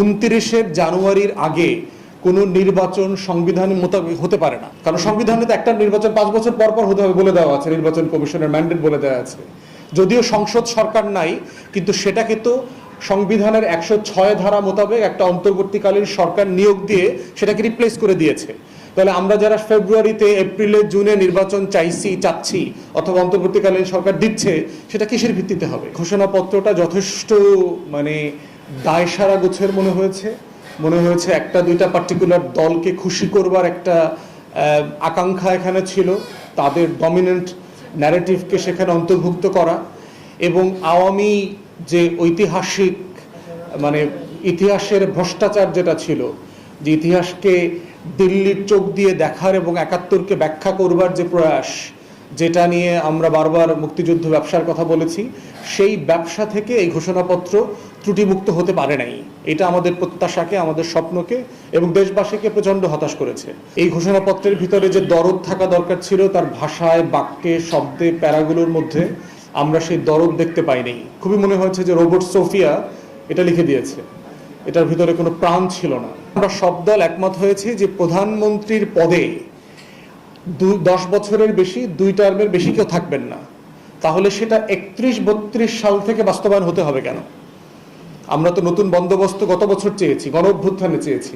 29 জানুয়ারির আগে কোনো নির্বাচন সংবিধান মোতাবেক হতে পারে না, কারণ সংবিধানে তো একটা নির্বাচন 5 বছর পর পর হতে হবে বলে দেওয়া আছে, নির্বাচন কমিশনের ম্যান্ডেট বলে দেওয়া আছে। যদিও সংসদ সরকার নাই, কিন্তু সেটাকে তো সংবিধানের 106 ধারা মোতাবেক একটা অন্তর্বর্তীকালীন সরকার নিয়োগ দিয়ে সেটাকে রিপ্লেস করে দিয়েছে। তাহলে আমরা যারা ফেব্রুয়ারিতে, এপ্রিলে, জুনে নির্বাচন চাচ্ছি অথবা অন্তর্বর্তীকালীন সরকার দিচ্ছে, সেটা কিসের ভিত্তিতে হবে? ঘোষণাপত্রটা যথেষ্ট দায়সারা গোছের মনে হয়েছে একটা দুইটা পার্টিকুলার দলকে খুশি করবার একটা আকাঙ্ক্ষা এখানে ছিল, তাদের ডমিনেন্ট ন্যারেটিভকে সেখানে অন্তর্ভুক্ত করা, এবং আওয়ামী যে ঐতিহাসিক ইতিহাসের ভ্রষ্টাচার যেটা ছিল, যে ইতিহাসকে দিল্লির চোখ দিয়ে দেখার এবং 71কে ব্যাখ্যা করবার যে প্রয়াস, যেটা নিয়ে আমরা বারবার মুক্তিযুদ্ধ ব্যবসার কথা বলেছি, সেই ব্যবসা থেকে এই ঘোষণাপত্র ত্রুটিমুক্ত হতে পারে নাই। এটা আমাদের প্রত্যাশাকে, আমাদের স্বপ্নকে এবং দেশবাসীকে প্রচণ্ড হতাশ করেছে। এই ঘোষণাপত্রের ভিতরে যে দরদ থাকা দরকার ছিল, তার ভাষায়, বাক্যে, শব্দে, প্যারাগুলোর মধ্যে আমরা সেই দরদ দেখতে পাইনি। খুবই মনে হয়েছে যে রোবট সোফিয়া এটা লিখে দিয়েছে, এটার ভিতরে কোনো প্রাণ ছিল না। আমরা সব দল একমত হয়েছি যে প্রধানমন্ত্রীর পদে 10 বছরের বেশি, 2 টার্মের বেশি কেউ থাকবেন না। তাহলে সেটা 31-32 সাল থেকে বাস্তবায়ন হতে হবে কেন? আমরা তো নতুন বন্দোবস্ত গত বছর চেয়েছি, গণ অভ্যুত্থানে চেয়েছি।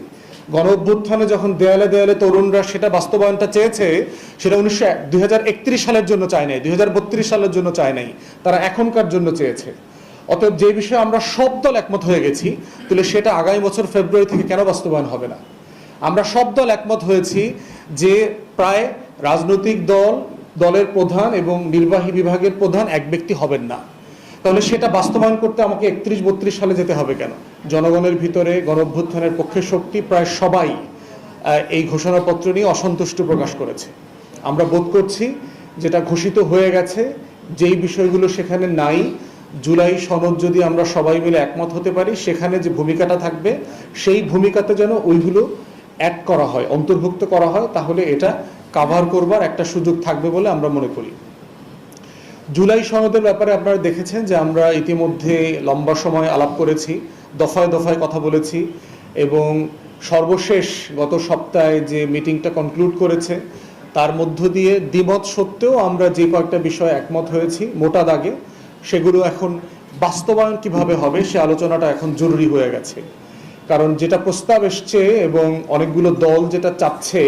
গণ অভ্যুত্থানে যখন দেয়ালে দেয়ালে তরুণরা সেটা বাস্তবায়নটা চেয়েছে, সেটা 2031 সালের জন্য চায় নাই, 2032 সালের জন্য চায় নাই, তারা এখনকার জন্য চেয়েছে। অতএব যে বিষয়ে আমরা সব দল একমত হয়ে গেছি, তাহলে সেটা আগামী বছর ফেব্রুয়ারি থেকে কেন বাস্তবায়ন হবে না? আমরা সব দল একমত হয়েছি যে প্রায় রাজনৈতিক দলের প্রধান এবং নির্বাহী বিভাগের প্রধান এক ব্যক্তি হবেন না। তাহলে সেটা বাস্তবায়ন করতে আমাকে 31-32 সালে যেতে হবে কেন? জনগণের ভিতরে গণ অভ্যুত্থানের পক্ষে শক্তি প্রায় সবাই এই ঘোষণাপত্র নিয়ে অসন্তুষ্ট প্রকাশ করেছে। আমরা বোধ করছি যেটা ঘোষিত হয়ে গেছে, যেই বিষয়গুলো সেখানে নাই, জুলাই সনদ যদি আমরা সবাই মিলে একমত হতে পারি, সেখানে যে ভূমিকাটা থাকবে, সেই ভূমিকাতে যেন ওইগুলো অ্যাড করা হয়, অন্তর্ভুক্ত করা হয়, তাহলে এটা কাভার করবার একটা সুযোগ থাকবে বলে আমরা মনে করি। জুলাই সনদের ব্যাপারে আপনারা দেখেছেন যে আমরা ইতিমধ্যে লম্বা সময় আলাপ করেছি, দফায় দফায় কথা বলেছি, এবং সর্বশেষ গত সপ্তাহে যে মিটিংটা কনক্লুড করেছে, তার মধ্য দিয়ে দ্বিমত সত্ত্বেও আমরা যে কয়েকটা বিষয় একমত হয়েছি মোটা দাগে, সেগুলো এখন বাস্তবায়ন কিভাবে হবে সে আলোচনাটা এখন জরুরি হয়ে গেছে। কারণ যেটা প্রস্তাব এসছে এবং অনেকগুলো দল যেটা চাচ্ছে,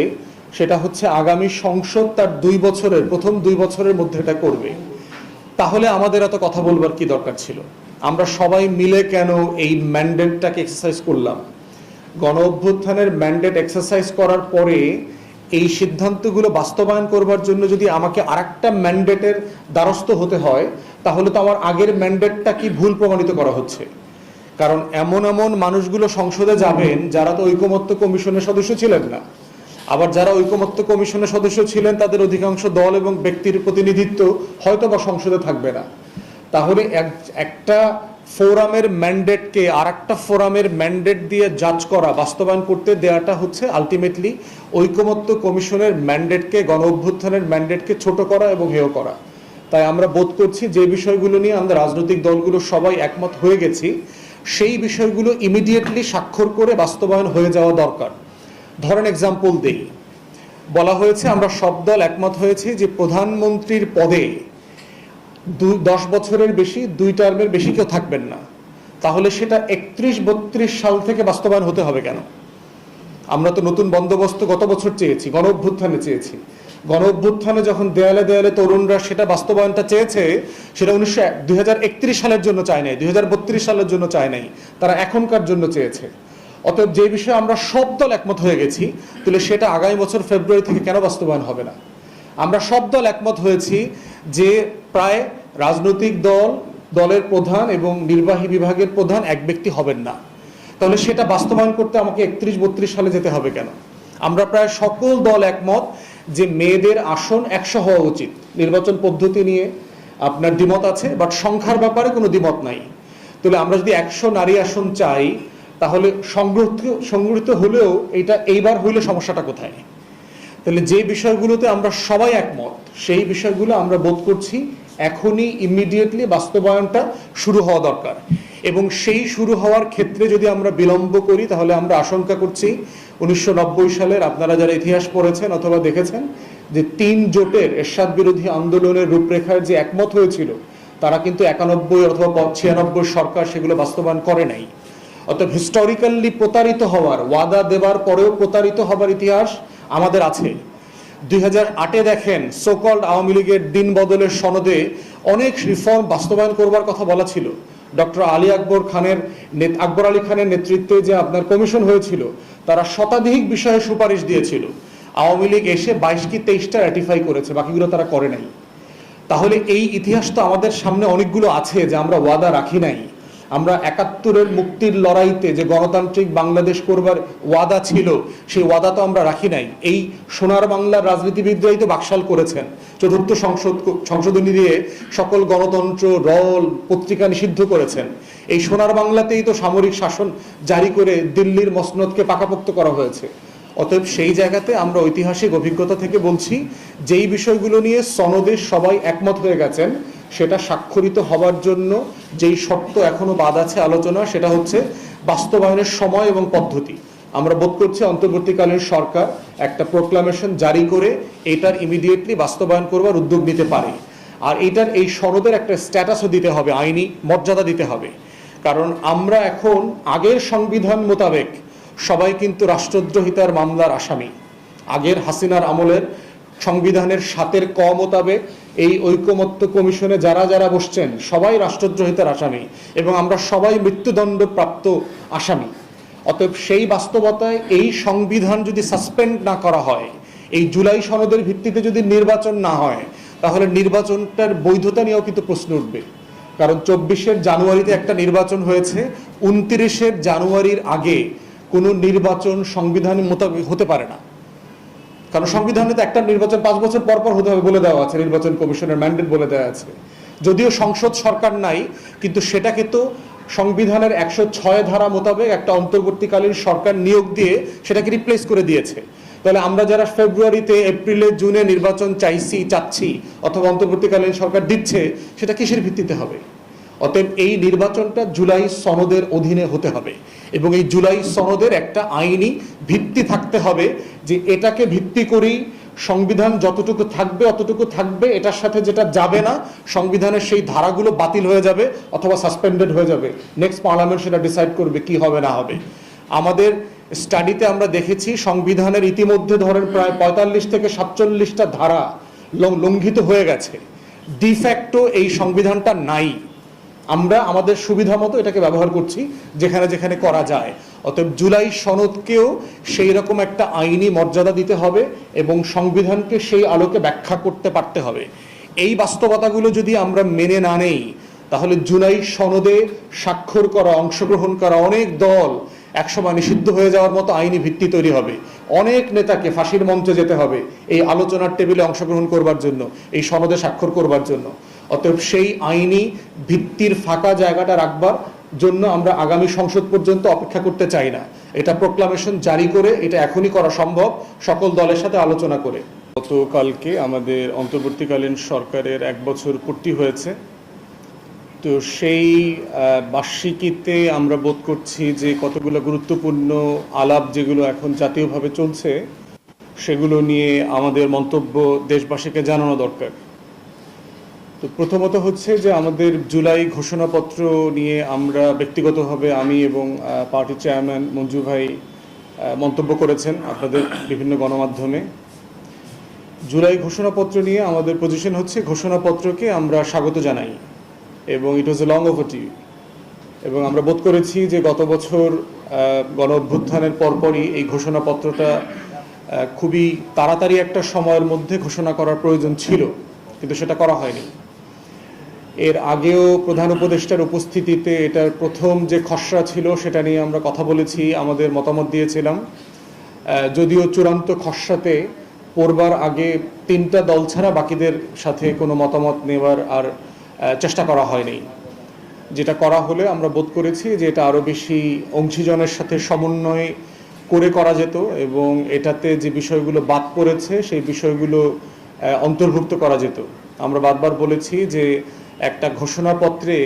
সেটা হচ্ছে আগামী সংসদ তার প্রথম 2 বছরের মধ্যে এটা করবে। তাহলে আমাদের এত কথা বলবার কি দরকার ছিল? আমরা সবাই মিলে কেন এই ম্যান্ডেটটাকে এক্সারসাইজ করলাম? গণ অভ্যুত্থানের ম্যান্ডেট এক্সারসাইজ করার পরে এই সিদ্ধান্তগুলো বাস্তবায়ন করবার জন্য যদি আমাকে আরেকটা ম্যান্ডেটের দ্বারস্থ হতে হয়, তাহলে তো আমার আগের ম্যান্ডেটটা কি ভুল প্রমাণিত করা হচ্ছে। কারণ এমন মানুষগুলো সংসদে যাবেন যারা তো ঐকমত্য কমিশনের সদস্য ছিলেন না, আবার যারা ঐকমত্য কমিশনের সদস্য ছিলেন তাদের অধিকাংশ দল এবং ব্যক্তির প্রতিনিধিত্ব হয়তো বা সংসদে থাকবে না। তাহলে একটা ফোরামের ম্যান্ডেটকে আর একটা ফোরামের ম্যান্ডেট দিয়ে জাজ করা, বাস্তবায়ন করতে দেওয়াটা হচ্ছে আলটিমেটলি ঐকমত্য কমিশনের ম্যান্ডেটকে, গণ অভ্যুত্থানের ম্যান্ডেটকে ছোট করা এবং হেয় করা। তাই আমরা বোধ করছি যে বিষয়গুলো নিয়ে আমরা রাজনৈতিক দলগুলো সবাই একমত হয়ে গেছি, সেই বিষয়গুলো ইমিডিয়েটলি স্বাক্ষর করে বাস্তবায়ন হয়ে যাওয়া দরকার। ধরেন এক্সাম্পল দেই, বলা হয়েছে আমরা সব দল একমত হয়েছি যে প্রধানমন্ত্রীর পদে 10 বছরের বেশি, 2 টার্মের বেশি কেউ থাকবেন না। তাহলে সেটা 31-32 সাল থেকে বাস্তবায়ন হতে হবে কেন? আমরা তো নতুন বন্দোবস্ত গত বছর চেয়েছি, গণ অভ্যুত্থানে চেয়েছি। গণ অভ্যুত্থানে যখন দেয়ালে দেয়ালে তরুণরা সেটা বাস্তবায়নটা চেয়েছে, সেটা 2031 সালের জন্য চায় নাই, 2032 সালের জন্য চায় নাই, তারা এখনকার জন্য চেয়েছে। অতএব যে বিষয়ে আমরা সব দল একমত হয়ে গেছি, তাহলে সেটা আগামী বছর ফেব্রুয়ারি থেকে কেন বাস্তবায়ন হবে না? আমরা সব দল একমত হয়েছি যে প্রায় রাজনৈতিক দলের প্রধান এবং নির্বাহী বিভাগের প্রধান এক ব্যক্তি হবেন না। তাহলে সেটা বাস্তবায়ন করতে আমাকে 31-32 সালে যেতে হবে কেন? আমরা প্রায় সকল দল একমত যে মেয়েদের আসন 100 হওয়া উচিত। নির্বাচন পদ্ধতি নিয়ে আপনার দ্বিমত আছে, বাট সংখ্যার ব্যাপারে কোনো দ্বিমত নাই। তাহলে আমরা যদি 100 নারী আসন চাই, তাহলে সংগঠিত হলেও এইবার হইলে সমস্যাটা কোথায়? তাহলে যে বিষয়গুলোতে আমরা সবাই একমত, সেই বিষয়গুলো আমরা বোধ করছি এখনই ইমিডিয়েটলি বাস্তবায়নটা শুরু হওয়া দরকার। এবং সেই শুরু হওয়ার ক্ষেত্রে যদি আমরা বিলম্ব করি তাহলে আমরা আশঙ্কা করছি 1990 সালের, আপনারা যারা ইতিহাস পড়েছেন অথবা দেখেছেন, যে 3 জোটের এরশাদ বিরোধী আন্দোলনের রূপরেখার যে একমত হয়েছিল, তারা কিন্তু 91 অথবা 96 সরকার সেগুলো বাস্তবায়ন করে নাই। অর্থাৎ হিস্টোরিক্যালি প্রতারিত হওয়ার, ওয়াদা দেবার পরেও প্রতারিত হবার ইতিহাস আমাদের আছে। 2008-এ দেখেন সোকল্ড আওয়ামী লীগের দিন বদলের সনদে অনেক রিফর্ম বাস্তবায়ন করবার কথা বলা ছিল। ডক্টর আকবর আলী খানের নেতৃত্বে যে আপনার কমিশন হয়েছিল, তারা শতাধিক বিষয়ে সুপারিশ দিয়েছিল। আওয়ামী লীগ এসে 22 কি 23টা র্যাটিফাই করেছে, বাকিগুলো তারা করে নাই। তাহলে এই ইতিহাস তো আমাদের সামনে অনেকগুলো আছে যে আমরা ওয়াদা রাখি নাই। আমরা 71-এর মুক্তির লড়াইতে যে গণতান্ত্রিক বাংলাদেশ করবার ওয়াদা ছিল, সেই ওয়াদা তো আমরা রাখি নাই। এই সোনার বাংলার রাজনীতিবিদরাই তো বাকশাল করেছেন, চতুর্থ সংশোধনী দিয়ে সকল গণতন্ত্র, রল, পত্রিকা নিষিদ্ধ করেছেন। এই সোনার বাংলাতেই তো সামরিক শাসন জারি করে দিল্লির মসনদকে পাকাপোক্ত করা হয়েছে। অতএব সেই জায়গাতে আমরা ঐতিহাসিক অভিজ্ঞতা থেকে বলছি, যেই বিষয়গুলো নিয়ে সনদে সবাই একমত হয়ে গেছেন, সেটা স্বাক্ষরিত হবার জন্য যেই শর্ত এখনো বাদ আছে আলোচনা, সেটা হচ্ছে বাস্তবায়নের সময় এবং পদ্ধতি। আমরা বোধ করছি অন্তর্বর্তীকালীন সরকার একটা প্রোক্লামেশন জারি করে এটার ইমিডিয়েটলি বাস্তবায়ন করবার উদ্যোগ নিতে পারে। আর এটার এই সনদের একটা স্ট্যাটাসও দিতে হবে, আইনি মর্যাদা দিতে হবে। কারণ আমরা এখন আগের সংবিধান মোতাবেক সবাই কিন্তু রাষ্ট্রদ্রোহিতার মামলার আসামি। আগের হাসিনার আমলের সংবিধানের 7-এর ক মোতাবেক এই ঐকমত্য কমিশনে যারা যারা বসছেন সবাই রাষ্ট্রদ্রোহিতার আসামি, এবং আমরা সবাই মৃত্যুদণ্ড প্রাপ্ত আসামি। অতএব সেই বাস্তবতায় এই সংবিধান যদি সাসপেন্ড না করা হয়, এই জুলাই সনদের ভিত্তিতে যদি নির্বাচন না হয়, তাহলে নির্বাচনটার বৈধতা নিয়েও কিন্তু প্রশ্ন উঠবে। কারণ 24 জানুয়ারিতে একটা নির্বাচন হয়েছে, 29 জানুয়ারির আগে কোনো নির্বাচন সংবিধান মোতাবেক হতে পারে না। কারণ সংবিধানে তো একটা নির্বাচন 5 বছর পর পর হতে হবে বলে দেওয়া আছে, নির্বাচন কমিশনের ম্যান্ডেট বলে দেওয়া আছে। যদিও সংসদ সরকার নাই, কিন্তু সেটাকে তো সংবিধানের 106 ধারা মোতাবেক একটা অন্তর্বর্তীকালীন সরকার নিয়োগ দিয়ে সেটাকে রিপ্লেস করে দিয়েছে। তাহলে আমরা যারা ফেব্রুয়ারিতে, এপ্রিলে, জুনে নির্বাচন চাচ্ছি অথবা অন্তর্বর্তীকালীন সরকার দিচ্ছে, সেটা কিসের ভিত্তিতে হবে? অতএব এই নির্বাচনটা জুলাই সনদের অধীনে হতে হবে, এবং এই জুলাই সনদের একটা আইনি ভিত্তি থাকতে হবে যে এটাকে ভিত্তি করেই সংবিধান যতটুকু থাকবে অতটুকু থাকবে, এটার সাথে যেটা যাবে না সংবিধানের সেই ধারাগুলো বাতিল হয়ে যাবে অথবা সাসপেন্ডেড হয়ে যাবে। নেক্সট পার্লামেন্ট সেটা ডিসাইড করবে কি হবে না হবে। আমাদের স্টাডিতে আমরা দেখেছি সংবিধানের ইতিমধ্যে ধরেন প্রায় 45 থেকে 47টা ধারা লঙ্ঘিত হয়ে গেছে। ডিফ্যাক্টো এই সংবিধানটা নাই, আমরা আমাদের সুবিধা মতো এটাকে ব্যবহার করছি যেখানে যেখানে করা যায়। অতএব জুলাই সনদকেও সেই রকম একটা আইনি মর্যাদা দিতে হবে এবং সংবিধানকে সেই আলোকে ব্যাখ্যা করতে পারতে হবে। এই বাস্তবতাগুলো যদি আমরা মেনে না নেই, তাহলে জুলাই সনদে স্বাক্ষর করা, অংশগ্রহণ করা অনেক দল একসময় নিষিদ্ধ হয়ে যাওয়ার মতো আইনি ভিত্তি তৈরি হবে। অনেক নেতাকে ফাঁসির মঞ্চে যেতে হবে এই আলোচনার টেবিলে অংশগ্রহণ করবার জন্য, এই সনদে স্বাক্ষর করবার জন্য। অতএব সেই আইনি ভিত্তির ফাঁকা জায়গাটা রাখবার জন্য আমরা আগামী সংসদ পর্যন্ত অপেক্ষা করতে চাই না। এটা প্রোক্লামেশন জারি করে এটা এখনই করা সম্ভব, সকল দলের সাথে আলোচনা করে। গতকালকে আমাদের অন্তর্বর্তীকালীন সরকারের 1 বছর পূর্তি হয়েছে। তো সেই বার্ষিকীতে আমরা বোধ করছি যে কতগুলো গুরুত্বপূর্ণ আলাপ যেগুলো এখন জাতীয়ভাবে চলছে, সেগুলো নিয়ে আমাদের মন্তব্য দেশবাসীকে জানানো দরকার। তো প্রথমত হচ্ছে যে আমাদের জুলাই ঘোষণাপত্র নিয়ে আমরা ব্যক্তিগতভাবে আমি এবং পার্টির চেয়ারম্যান মঞ্জু ভাই মন্তব্য করেছেন আপনাদের বিভিন্ন গণমাধ্যমে। জুলাই ঘোষণাপত্র নিয়ে আমাদের পজিশন হচ্ছে, ঘোষণাপত্রকে আমরা স্বাগত জানাই এবং ইট ওয়াজ এ লং ওভারডিউ। এবং আমরা বোধ করেছি যে গত বছর গণ অভ্যুত্থানের পরপরই এই ঘোষণাপত্রটা খুবই তাড়াতাড়ি একটা সময়ের মধ্যে ঘোষণা করার প্রয়োজন ছিল, কিন্তু সেটা করা হয়নি। এর আগেও প্রধান উপদেষ্টার উপস্থিতিতে এটার প্রথম যে খসড়া ছিল সেটা নিয়ে আমরা কথা বলেছি, আমাদের মতামত দিয়েছিলাম। যদিও চূড়ান্ত খসড়াতে পড়বার আগে 3টা দল ছাড়া বাকিদের সাথে কোনো মতামত নেওয়ার আর চেষ্টা করা হয়নি। যেটা করা হলে আমরা বোধ করেছি যে এটা আরও বেশি অংশীজনের সাথে সমন্বয় করে করা যেত এবং এটাতে যে বিষয়গুলো বাদ পড়েছে সেই বিষয়গুলো অন্তর্ভুক্ত করা যেত। আমরা বারবার বলেছি যে একটা ঘোষণাপত্রে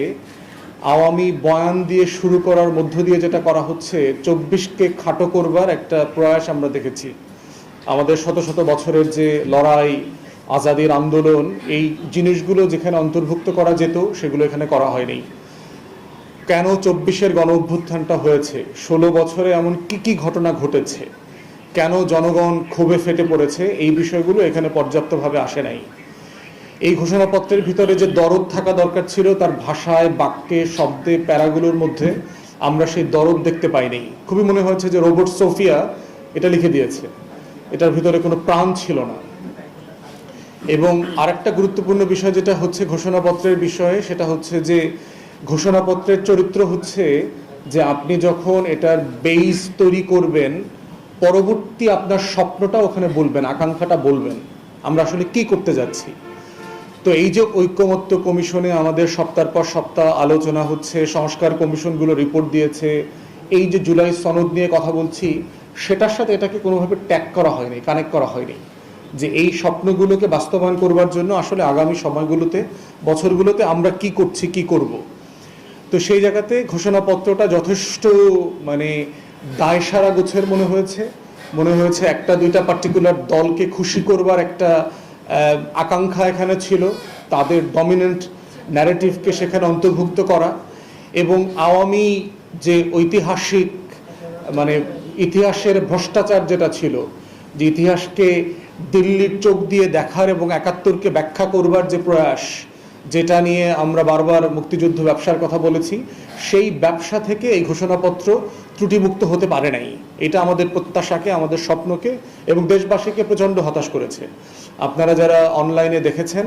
আওয়ামী বয়ান দিয়ে শুরু করার মধ্য দিয়ে যেটা করা হচ্ছে 24কে খাটো করবার একটা প্রয়াস আমরা দেখেছি। আমাদের শত শত বছরের যে লড়াই, আজাদির আন্দোলন, এই জিনিসগুলো যেখানে অন্তর্ভুক্ত করা যেত সেগুলো এখানে করা হয়নি। কেন 24-এর গণ অভ্যুত্থানটা হয়েছে, 16 বছরে এমন কি কি ঘটনা ঘটেছে, কেন জনগণ ক্ষোভে ফেটে পড়েছে, এই বিষয়গুলো এখানে পর্যাপ্তভাবে আসে নাই। এই ঘোষণাপত্রের ভিতরে যে দরদ থাকা দরকার ছিল, তার ভাষায়, বাক্যে, শব্দে, প্যারাগুলোর মধ্যে আমরা সেই দরদ দেখতে পাইনি। খুবই মনে হয়েছে যে রোবট সোফিয়া এটা লিখে দিয়েছে, এটার ভিতরে কোনো প্রাণ ছিল না। এবং আরেকটা গুরুত্বপূর্ণ বিষয় যেটা হচ্ছে ঘোষণাপত্রের বিষয়ে, সেটা হচ্ছে যে ঘোষণাপত্রের চরিত্র হচ্ছে যে আপনি যখন এটার বেইস তৈরি করবেন, পরবর্তী আপনার স্বপ্নটা ওখানে বলবেন, আকাঙ্ক্ষাটা বলবেন, আমরা আসলে কি করতে যাচ্ছি। তো এই যে ঐক্যমত্য কমিশনে আমাদের সপ্তাহ পর সপ্তাহ আলোচনা হচ্ছে, সংস্কার কমিশনগুলো রিপোর্ট দিয়েছে, এই যে জুলাই সনদ নিয়ে কথা বলছি, সেটার সাথে এটাকে কোনোভাবে ট্যাগ করা হয়নি, কানেক্ট করা হয়নি যে এই স্বপ্নগুলোকে বাস্তবায়ন করবার জন্য আসলে আগামী সময়গুলোতে, বছরগুলোতে আমরা কি করছি, কি করব। তো সেই জায়গাতে ঘোষণাপত্রটা যথেষ্ট মানে দায়সারা গোছের মনে হয়েছে একটা দুইটা পার্টিকুলার দলকে খুশি করবার একটা আকাঙ্ক্ষা এখানে ছিল, তাদের ডমিনেন্ট ন্যারেটিভকে সেখানে অন্তর্ভুক্ত করা, এবং আওয়ামী যে ঐতিহাসিক মানে ইতিহাসের ভ্রষ্টাচার যেটা ছিল, যে ইতিহাসকে দিল্লির চোখ দিয়ে দেখার এবং 71কে ব্যাখ্যা করবার যে প্রয়াস, যেটা নিয়ে আমরা বারবার মুক্তিযুদ্ধ ব্যবসার কথা বলেছি, সেই ব্যবসা থেকে এই ঘোষণাপত্র ত্রুটিমুক্ত হতে পারে নাই। এটা আমাদের প্রত্যাশাকে, আমাদের স্বপ্নকে এবং দেশবাসীকে প্রচণ্ড হতাশ করেছে। আপনারা যারা অনলাইনে দেখেছেন,